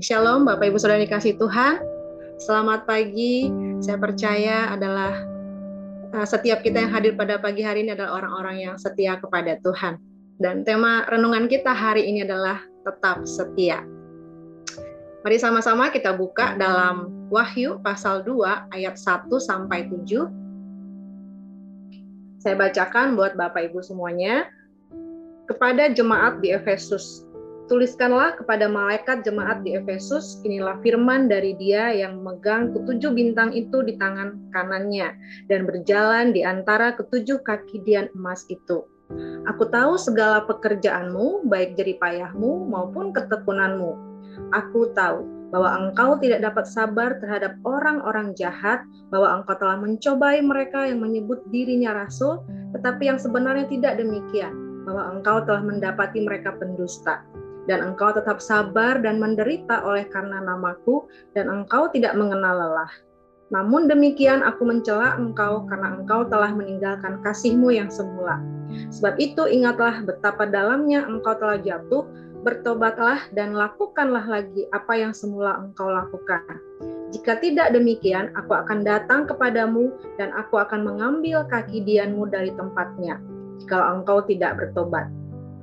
Shalom Bapak Ibu Saudara dikasih Tuhan. Selamat pagi. Saya percaya adalah setiap kita yang hadir pada pagi hari ini adalah orang-orang yang setia kepada Tuhan. Dan tema renungan kita hari ini adalah tetap setia. Mari sama-sama kita buka dalam Wahyu pasal 2 ayat 1 sampai 7. Saya bacakan buat Bapak Ibu semuanya. Kepada jemaat di Efesus, tuliskanlah kepada malaikat jemaat di Efesus, inilah firman dari Dia yang memegang ketujuh bintang itu di tangan kanannya dan berjalan di antara ketujuh kaki dian emas itu. Aku tahu segala pekerjaanmu, baik jeripayahmu maupun ketekunanmu. Aku tahu bahwa engkau tidak dapat sabar terhadap orang-orang jahat, bahwa engkau telah mencobai mereka yang menyebut dirinya rasul, tetapi yang sebenarnya tidak demikian, bahwa engkau telah mendapati mereka pendusta. Dan engkau tetap sabar dan menderita oleh karena namaku, dan engkau tidak mengenal lelah. Namun demikian aku mencela engkau karena engkau telah meninggalkan kasihmu yang semula. Sebab itu ingatlah betapa dalamnya engkau telah jatuh, bertobatlah dan lakukanlah lagi apa yang semula engkau lakukan. Jika tidak demikian, aku akan datang kepadamu dan aku akan mengambil kaki dianmu dari tempatnya, jikalau engkau tidak bertobat.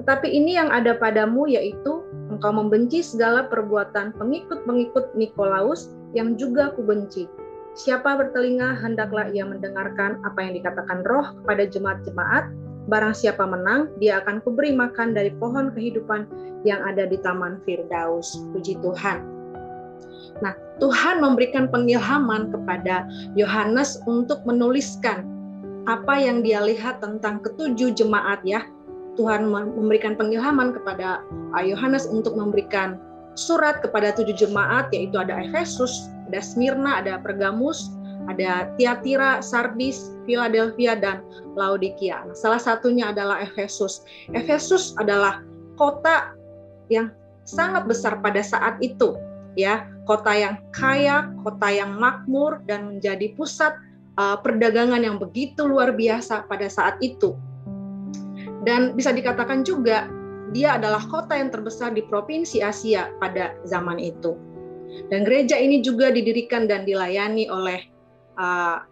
Tetapi ini yang ada padamu, yaitu engkau membenci segala perbuatan pengikut-pengikut Nikolaus yang juga kubenci. Siapa bertelinga, hendaklah ia mendengarkan apa yang dikatakan Roh kepada jemaat-jemaat. Barang siapa menang, dia akan kuberi makan dari pohon kehidupan yang ada di Taman Firdaus. Puji Tuhan. Nah, Tuhan memberikan pengilhaman kepada Yohanes untuk menuliskan apa yang dia lihat tentang ketujuh jemaat ya. Tuhan memberikan pengilhaman kepada Yohanes untuk memberikan surat kepada 7 jemaat, yaitu ada Efesus, ada Smyrna, ada Pergamus, ada Tiatira, Sardis, Philadelphia, dan Laodikia. Nah, salah satunya adalah Efesus. Efesus adalah kota yang sangat besar pada saat itu, ya, kota yang kaya, kota yang makmur, dan menjadi pusat perdagangan yang begitu luar biasa pada saat itu. Dan bisa dikatakan juga dia adalah kota yang terbesar di provinsi Asia pada zaman itu. Dan gereja ini juga didirikan dan dilayani oleh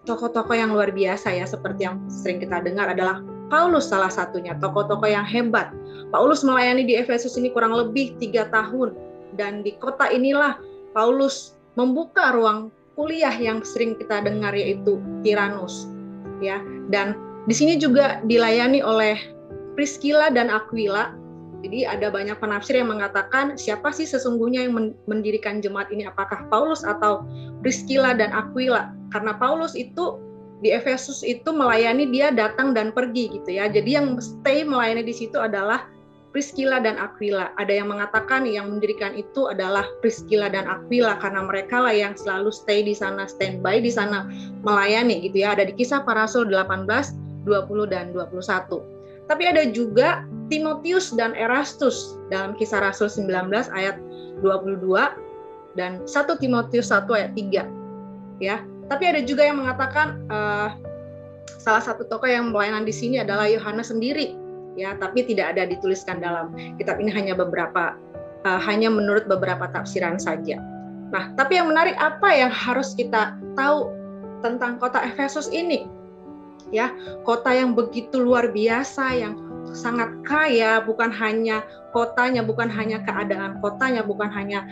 tokoh-tokoh yang luar biasa ya, seperti yang sering kita dengar adalah Paulus salah satunya, tokoh-tokoh yang hebat. Paulus melayani di Efesus ini kurang lebih 3 tahun, dan di kota inilah Paulus membuka ruang kuliah yang sering kita dengar, yaitu Tiranus ya. Dan di sini juga dilayani oleh Priscilla dan Aquila. Jadi ada banyak penafsir yang mengatakan siapa sih sesungguhnya yang mendirikan jemaat ini, apakah Paulus atau Priscilla dan Aquila, karena Paulus itu di Efesus itu melayani, dia datang dan pergi gitu ya. Jadi yang stay melayani di situ adalah Priscilla dan Aquila. Ada yang mengatakan yang mendirikan itu adalah Priscilla dan Aquila karena mereka lah yang selalu stay di sana, standby di sana melayani gitu ya. Ada di Kisah Para Rasul 18, 20 dan 21. Tapi ada juga Timotius dan Erastus dalam Kisah Rasul 19 ayat 22 dan 1 Timotius 1 ayat 3 ya. Tapi ada juga yang mengatakan salah satu tokoh yang pelayanan di sini adalah Yohanes sendiri ya, tapi tidak ada dituliskan dalam kitab ini, hanya menurut beberapa tafsiran saja. Nah, tapi yang menarik, apa yang harus kita tahu tentang kota Efesus ini? Ya, kota yang begitu luar biasa, yang sangat kaya, bukan hanya kotanya, bukan hanya keadaan kotanya, bukan hanya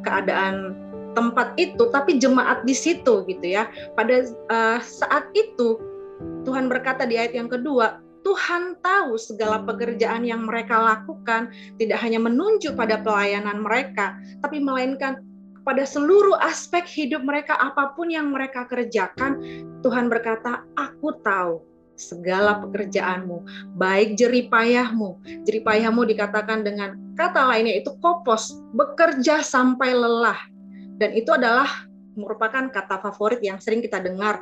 keadaan tempat itu, tapi jemaat di situ gitu ya. Pada saat itu Tuhan berkata di ayat yang kedua, Tuhan tahu segala pekerjaan yang mereka lakukan, tidak hanya menunjuk pada pelayanan mereka, tapi melainkan pada seluruh aspek hidup mereka, apapun yang mereka kerjakan. Tuhan berkata, aku tahu segala pekerjaanmu, baik jeripayahmu. Jeripayahmu dikatakan dengan kata lainnya itu kopos, bekerja sampai lelah. Dan itu adalah merupakan kata favorit yang sering kita dengar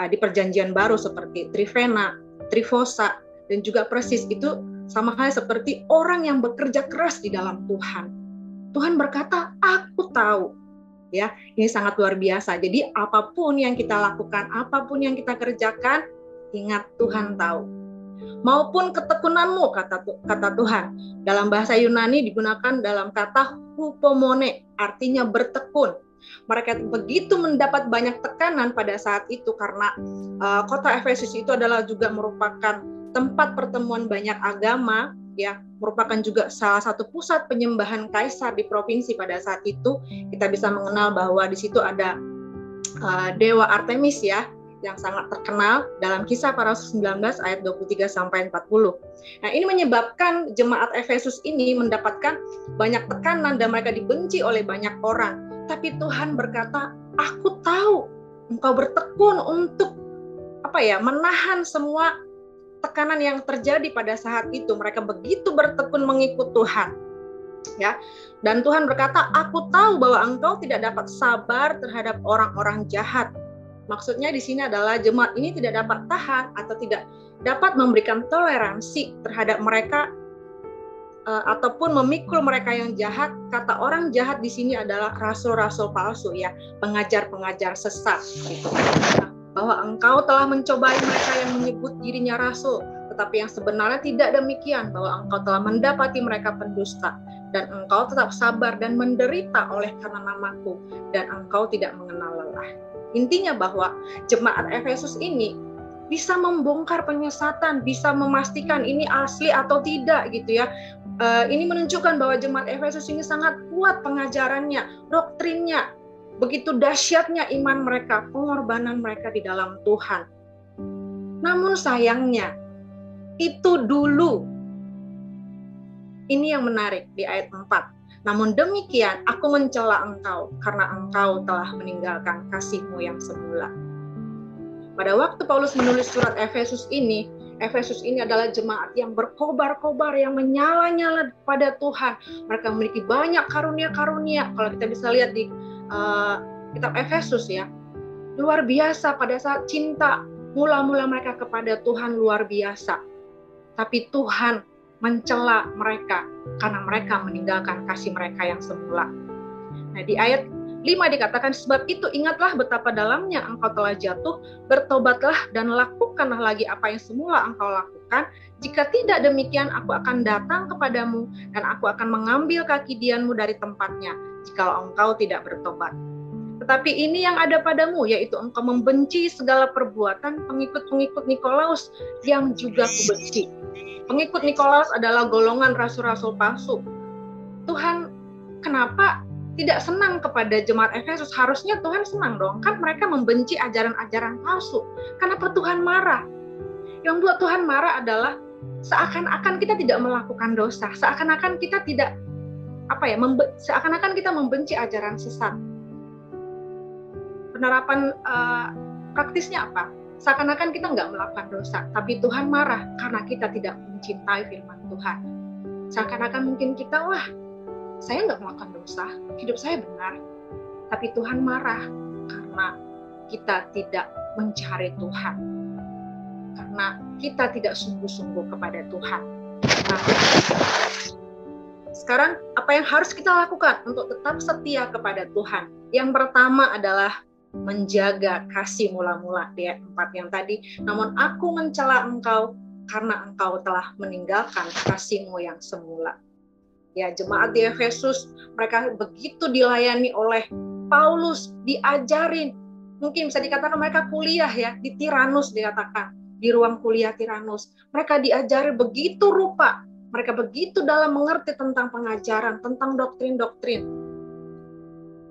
di Perjanjian Baru, seperti trivena, trifosa, dan juga presis. Itu sama halnya seperti orang yang bekerja keras di dalam Tuhan. Tuhan berkata, aku tahu. Ya, ini sangat luar biasa. Jadi apapun yang kita lakukan, apapun yang kita kerjakan, ingat Tuhan tahu. maupun ketekunanmu, kata Tuhan. Dalam bahasa Yunani digunakan dalam kata hupomone, artinya bertekun. Mereka begitu mendapat banyak tekanan pada saat itu karena kota Efesus itu adalah juga merupakan tempat pertemuan banyak agama, ya, merupakan juga salah satu pusat penyembahan kaisar di provinsi pada saat itu. Kita bisa mengenal bahwa di situ ada dewa Artemis, ya, yang sangat terkenal dalam Kisah Para Rasul 19 ayat 23 sampai 40. Nah, ini menyebabkan jemaat Efesus ini mendapatkan banyak tekanan dan mereka dibenci oleh banyak orang. Tapi Tuhan berkata, "Aku tahu engkau bertekun untuk menahan semua tekanan yang terjadi pada saat itu." Mereka begitu bertekun mengikut Tuhan. Ya. Dan Tuhan berkata, "Aku tahu bahwa engkau tidak dapat sabar terhadap orang-orang jahat." Maksudnya di sini adalah jemaat ini tidak dapat tahan atau tidak dapat memberikan toleransi terhadap mereka ataupun memikul mereka yang jahat. Kata orang jahat di sini adalah rasul-rasul palsu, ya, pengajar-pengajar sesat. Gitu. Bahwa engkau telah mencobai mereka yang menyebut dirinya rasul, tetapi yang sebenarnya tidak demikian, bahwa engkau telah mendapati mereka pendusta, dan engkau tetap sabar dan menderita oleh karena namaku, dan engkau tidak mengenal lelah. Intinya bahwa jemaat Efesus ini bisa membongkar penyesatan, bisa memastikan ini asli atau tidak, gitu ya. Ini menunjukkan bahwa jemaat Efesus ini sangat kuat pengajarannya, doktrinnya, begitu dahsyatnya iman mereka, pengorbanan mereka di dalam Tuhan. Namun sayangnya, itu dulu. Ini yang menarik di ayat 4. Namun demikian, aku mencela engkau karena engkau telah meninggalkan kasihmu yang semula. Pada waktu Paulus menulis surat Efesus ini adalah jemaat yang berkobar-kobar, yang menyala-nyala pada Tuhan. Mereka memiliki banyak karunia-karunia. Kalau kita bisa lihat di kitab Efesus, ya, luar biasa pada saat cinta mula-mula mereka kepada Tuhan, luar biasa. Tapi Tuhan mencela mereka karena mereka meninggalkan kasih mereka yang semula. Nah, di ayat 5 dikatakan, sebab itu ingatlah betapa dalamnya engkau telah jatuh, bertobatlah dan lakukanlah lagi apa yang semula engkau lakukan. Jika tidak demikian, aku akan datang kepadamu dan aku akan mengambil kaki dianmu dari tempatnya, jikalau engkau tidak bertobat. Tetapi ini yang ada padamu, yaitu engkau membenci segala perbuatan pengikut-pengikut Nikolaus yang juga kubenci. Pengikut Nikolaus adalah golongan rasul-rasul palsu. Tuhan kenapa tidak senang kepada jemaat Efesus? Harusnya Tuhan senang dong, kan mereka membenci ajaran-ajaran palsu. Kenapa Tuhan marah? Yang buat Tuhan marah adalah seakan-akan kita tidak melakukan dosa, seakan-akan kita tidak seakan-akan kita membenci ajaran sesat. Penerapan praktisnya apa? Seakan-akan kita nggak melakukan dosa, tapi Tuhan marah karena kita tidak mencintai firman Tuhan. Seakan-akan mungkin kita, wah, saya nggak melakukan dosa, hidup saya benar. Tapi Tuhan marah karena kita tidak mencari Tuhan. Karena kita tidak sungguh-sungguh kepada Tuhan. Nah, sekarang apa yang harus kita lakukan untuk tetap setia kepada Tuhan? Yang pertama adalah menjaga kasih mula-mula di ayat 4 yang tadi. Namun aku mencela engkau karena engkau telah meninggalkan kasihmu yang semula. Ya, jemaat di Efesus, mereka begitu dilayani oleh Paulus, diajarin. Mungkin bisa dikatakan mereka kuliah, ya, di Tiranus dikatakan, di ruang kuliah Tiranus. Mereka diajari begitu rupa, mereka begitu dalam mengerti tentang pengajaran, tentang doktrin-doktrin.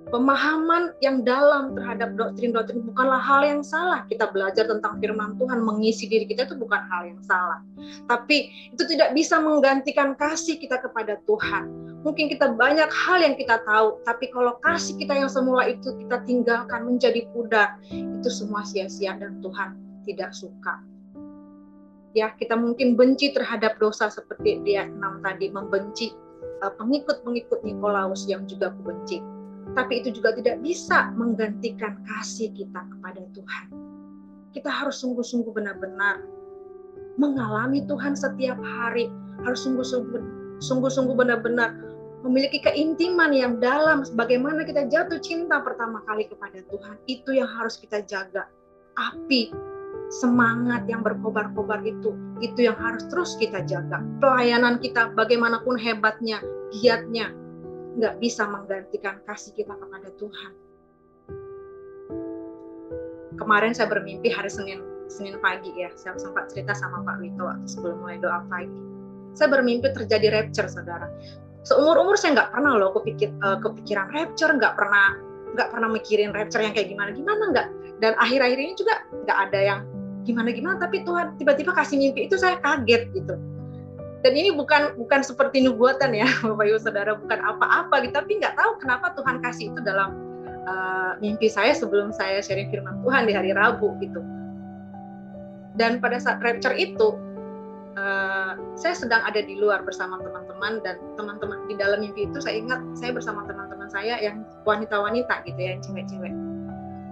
Pemahaman yang dalam terhadap doktrin-doktrin bukanlah hal yang salah. Kita belajar tentang firman Tuhan, mengisi diri kita itu bukan hal yang salah. Tapi itu tidak bisa menggantikan kasih kita kepada Tuhan. Mungkin kita banyak hal yang kita tahu, tapi kalau kasih kita yang semula itu kita tinggalkan menjadi pudar, itu semua sia-sia dan Tuhan tidak suka. Ya, kita mungkin benci terhadap dosa seperti di ayat 6 tadi, membenci pengikut-pengikut Nikolaus yang juga kubenci. Tapi itu juga tidak bisa menggantikan kasih kita kepada Tuhan. Kita harus sungguh-sungguh benar-benar mengalami Tuhan setiap hari. Harus sungguh-sungguh benar-benar memiliki keintiman yang dalam. Bagaimana kita jatuh cinta pertama kali kepada Tuhan. Itu yang harus kita jaga. Api semangat yang berkobar-kobar itu yang harus terus kita jaga. Pelayanan kita bagaimanapun hebatnya, giatnya, nggak bisa menggantikan kasih kita kepada Tuhan. Kemarin saya bermimpi hari Senin pagi ya, saya sempat cerita sama Pak Wito waktu sebelum mulai doa pagi. Saya bermimpi terjadi rapture, saudara. Seumur-umur saya nggak pernah loh kepikiran rapture, nggak pernah mikirin rapture yang kayak gimana nggak. Dan akhir-akhir ini juga nggak ada yang gimana, tapi Tuhan tiba-tiba kasih mimpi itu, saya kaget gitu. Dan ini bukan seperti nubuatan ya, Bapak Ibu Saudara, bukan apa-apa gitu, tapi nggak tahu kenapa Tuhan kasih itu dalam mimpi saya sebelum saya sharing firman Tuhan di hari Rabu gitu. Dan pada saat rapture itu, saya sedang ada di luar bersama teman-teman, dan teman-teman di dalam mimpi itu saya ingat saya bersama teman-teman saya yang wanita-wanita gitu ya, yang cewek-cewek.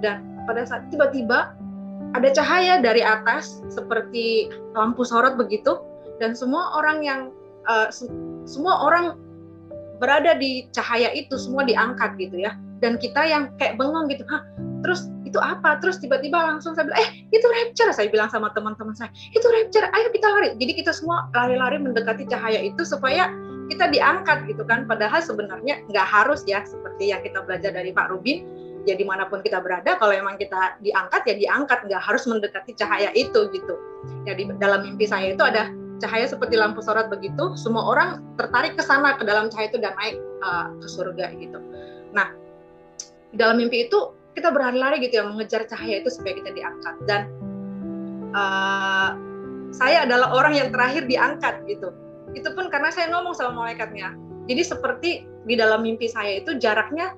Dan pada saat tiba-tiba ada cahaya dari atas seperti lampu sorot begitu, dan semua orang berada di cahaya itu, semua diangkat gitu ya. Dan kita yang kayak bengong gitu, terus itu apa? Terus tiba-tiba langsung saya bilang, itu rapture. Saya bilang sama teman-teman saya, itu rapture, ayo kita lari. Jadi kita semua lari-lari mendekati cahaya itu supaya kita diangkat gitu kan. Padahal sebenarnya nggak harus ya, seperti yang kita belajar dari Pak Rubin. Jadi dimanapun kita berada, kalau memang kita diangkat ya diangkat, nggak harus mendekati cahaya itu gitu. Jadi dalam mimpi saya itu ada cahaya seperti lampu sorot begitu, semua orang tertarik ke sana, ke dalam cahaya itu, dan naik ke surga gitu. Nah, di dalam mimpi itu kita berlari-lari gitu ya, mengejar cahaya itu supaya kita diangkat. Dan saya adalah orang yang terakhir diangkat gitu. Itu pun karena saya ngomong sama malaikatnya. Jadi seperti di dalam mimpi saya itu jauhnya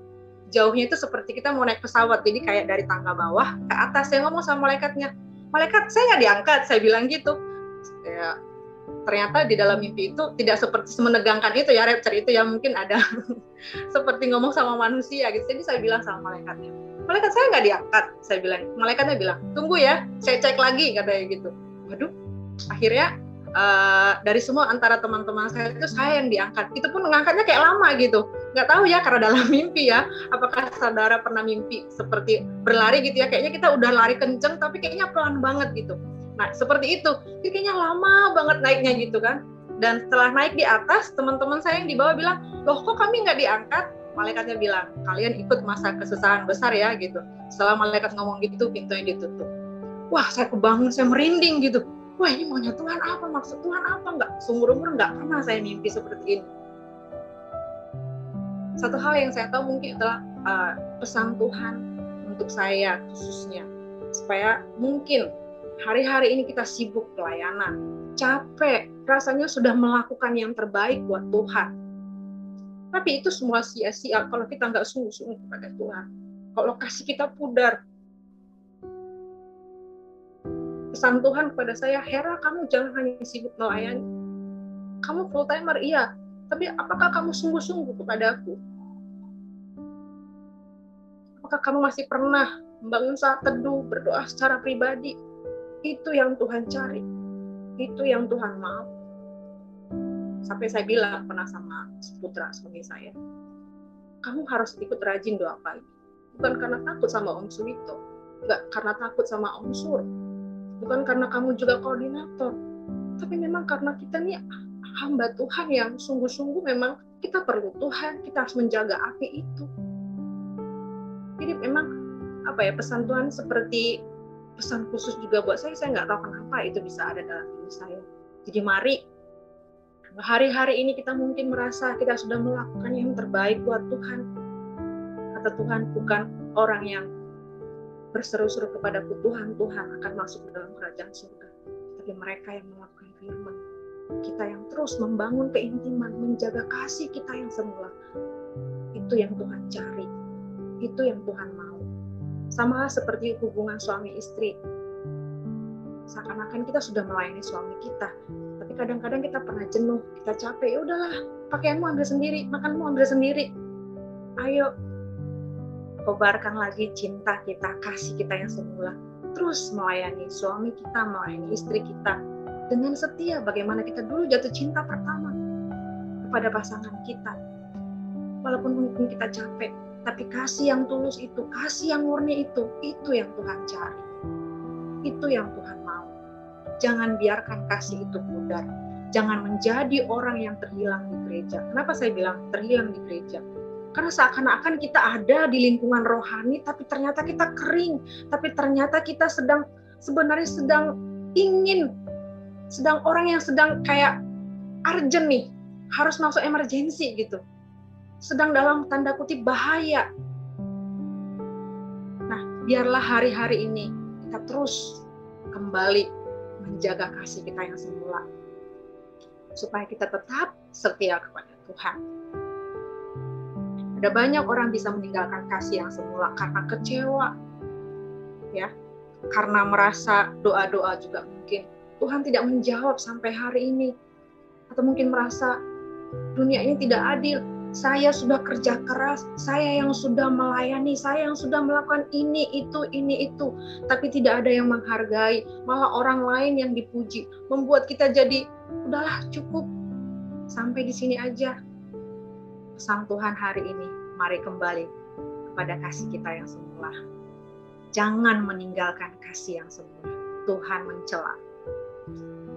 itu seperti kita mau naik pesawat. Jadi kayak dari tangga bawah ke atas. Saya ngomong sama malaikatnya, malaikat saya nggak diangkat, saya bilang gitu. Ya, ternyata di dalam mimpi itu tidak seperti semenegangkan itu ya, rapture itu ya, mungkin ada seperti ngomong sama manusia gitu. Jadi saya bilang sama malaikatnya, malaikat saya nggak diangkat, saya bilang. Malaikatnya bilang, tunggu ya, saya cek lagi, katanya gitu. Waduh, akhirnya dari semua antara teman-teman saya itu saya yang diangkat. Itu pun mengangkatnya kayak lama gitu. Nggak tahu ya, karena dalam mimpi ya. Apakah saudara pernah mimpi seperti berlari gitu ya? Kayaknya kita udah lari kenceng, tapi kayaknya pelan banget gitu. Nah, seperti itu. Jadi kayaknya lama banget naiknya gitu kan. Dan setelah naik di atas, teman-teman saya yang di bawah bilang, loh kok kami nggak diangkat? Malaikatnya bilang, kalian ikut masa kesusahan besar ya gitu. Setelah malaikat ngomong gitu, pintunya ditutup. Wah, saya kebangun, saya merinding gitu. Wah, ini maunya Tuhan apa? Maksud Tuhan apa? Nggak, seumur-umur nggak pernah saya mimpi seperti ini. Satu hal yang saya tahu mungkin adalah pesan Tuhan untuk saya khususnya. Supaya mungkin hari-hari ini kita sibuk pelayanan, capek, rasanya sudah melakukan yang terbaik buat Tuhan. Tapi itu semua sia-sia kalau kita nggak sungguh-sungguh kepada Tuhan. Kalau kasih kita pudar. Pesan Tuhan kepada saya, Hera, kamu jangan hanya sibuk melayani. Kamu full timer, iya. Tapi apakah kamu sungguh-sungguh kepada aku? Apakah kamu masih pernah membangun saat teduh, berdoa secara pribadi? Itu yang Tuhan cari. Itu yang Tuhan mau. Sampai saya bilang pernah sama putra suami saya, kamu harus ikut rajin doa pagi. Bukan karena takut sama Om Suwito, nggak karena takut sama Om Sur, bukan karena kamu juga koordinator, tapi memang karena kita nih hamba Tuhan yang sungguh-sungguh memang kita perlu Tuhan, kita harus menjaga api itu. Jadi memang pesan Tuhan seperti pesan khusus juga buat saya nggak tahu kenapa itu bisa ada dalam diri saya. Jadi mari, hari-hari ini kita mungkin merasa kita sudah melakukan yang terbaik buat Tuhan. Kata Tuhan, bukan orang yang berseru-seru kepadaku, Tuhan, Tuhan akan masuk ke dalam kerajaan surga. Tapi mereka yang melakukan firman. Kita yang terus membangun keintiman, menjaga kasih kita yang semula. Itu yang Tuhan cari. Itu yang Tuhan mau. Sama seperti hubungan suami istri. Seakan-akan kita sudah melayani suami kita. Tapi kadang-kadang kita pernah jenuh, kita capek. Ya udahlah, pakaianmu ambil sendiri, makanmu ambil sendiri. Ayo, kobarkan lagi cinta kita, kasih kita yang semula. Terus melayani suami kita, melayani istri kita. Dengan setia, bagaimana kita dulu jatuh cinta pertama kepada pasangan kita. Walaupun mungkin kita capek, tapi kasih yang tulus itu, kasih yang murni itu yang Tuhan cari. Itu yang Tuhan mau. Jangan biarkan kasih itu pudar. Jangan menjadi orang yang terhilang di gereja. Kenapa saya bilang terhilang di gereja? Karena seakan-akan kita ada di lingkungan rohani, tapi ternyata kita kering. Tapi ternyata kita sebenarnya sedang orang yang sedang kayak urgent nih, harus masuk emergensi gitu. Sedang dalam tanda kutip bahaya. Nah, biarlah hari-hari ini kita terus kembali menjaga kasih kita yang semula, supaya kita tetap setia kepada Tuhan. Ada banyak orang bisa meninggalkan kasih yang semula karena kecewa, ya, karena merasa doa-doa juga mungkin Tuhan tidak menjawab sampai hari ini, atau mungkin merasa dunia ini tidak adil. Saya sudah kerja keras, saya yang sudah melayani, saya yang sudah melakukan ini itu, tapi tidak ada yang menghargai, malah orang lain yang dipuji, membuat kita jadi udahlah cukup, sampai di sini aja. Pesan Tuhan hari ini, mari kembali kepada kasih kita yang semula. Jangan meninggalkan kasih yang semula. Tuhan mencela.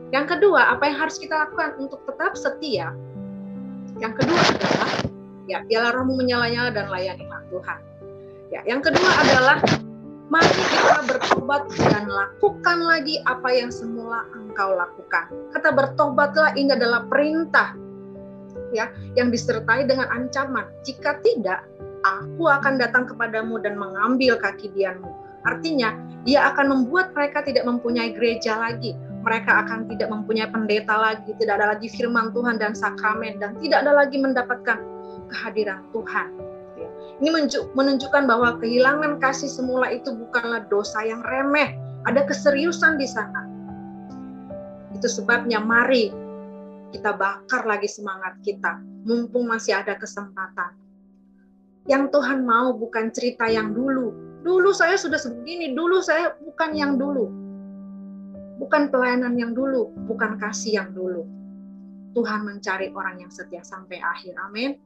Yang kedua, apa yang harus kita lakukan untuk tetap setia? Yang kedua adalah, ya, biarlah rohmu menyala-nyala dan layanilah Tuhan. Ya, yang kedua adalah, mari kita bertobat dan lakukan lagi apa yang semula engkau lakukan. Kata bertobatlah ini adalah perintah, ya, yang disertai dengan ancaman. Jika tidak, aku akan datang kepadamu dan mengambil kaki dianmu. Artinya, dia akan membuat mereka tidak mempunyai gereja lagi. Mereka akan tidak mempunyai pendeta lagi, tidak ada lagi firman Tuhan dan sakramen, dan tidak ada lagi mendapatkan kehadiran Tuhan. Ini menunjukkan bahwa kehilangan kasih semula itu bukanlah dosa yang remeh. Ada keseriusan di sana. Itu sebabnya mari kita bakar lagi semangat kita, mumpung masih ada kesempatan. Yang Tuhan mau bukan cerita yang dulu. Dulu saya sudah begini, dulu saya bukan yang dulu. Bukan pelayanan yang dulu, bukan kasih yang dulu. Tuhan mencari orang yang setia sampai akhir. Amin.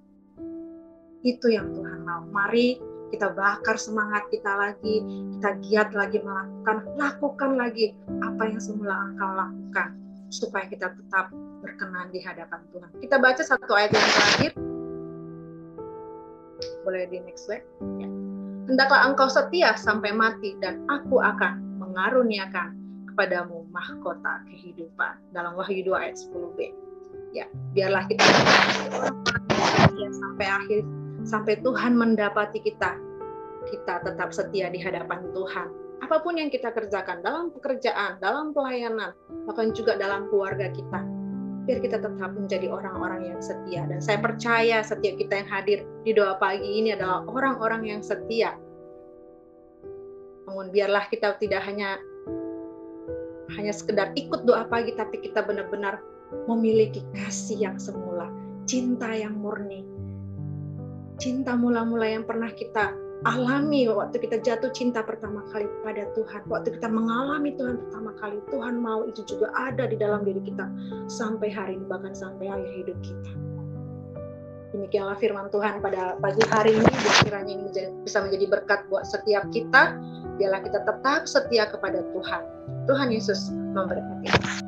Itu yang Tuhan mau. Mari kita bakar semangat kita lagi, kita giat lagi lakukan lagi apa yang semula engkau lakukan, supaya kita tetap berkenan di hadapan Tuhan. Kita baca satu ayat yang terakhir. Boleh di next slide. Ya. Hendaklah engkau setia sampai mati, dan aku akan mengaruniakan kepadamu mahkota kehidupan. Dalam Wahyu 2 ayat 10b. Ya, biarlah kita setia sampai akhir, sampai Tuhan mendapati kita. Kita tetap setia di hadapan Tuhan. Apapun yang kita kerjakan, dalam pekerjaan, dalam pelayanan, bahkan juga dalam keluarga kita, biar kita tetap menjadi orang-orang yang setia. Dan saya percaya setiap kita yang hadir di doa pagi ini adalah orang-orang yang setia. Namun biarlah kita tidak hanya sekedar ikut doa pagi, tapi kita benar-benar memiliki kasih yang semula, cinta yang murni, cinta mula-mula yang pernah kita alami waktu kita jatuh cinta pertama kali pada Tuhan, waktu kita mengalami Tuhan pertama kali. Tuhan mau itu juga ada di dalam diri kita sampai hari ini, bahkan sampai akhir hidup kita. Demikianlah firman Tuhan pada pagi hari ini. Kiranya ini bisa menjadi berkat buat setiap kita. Biarlah kita tetap setia kepada Tuhan. Tuhan Yesus memberkati.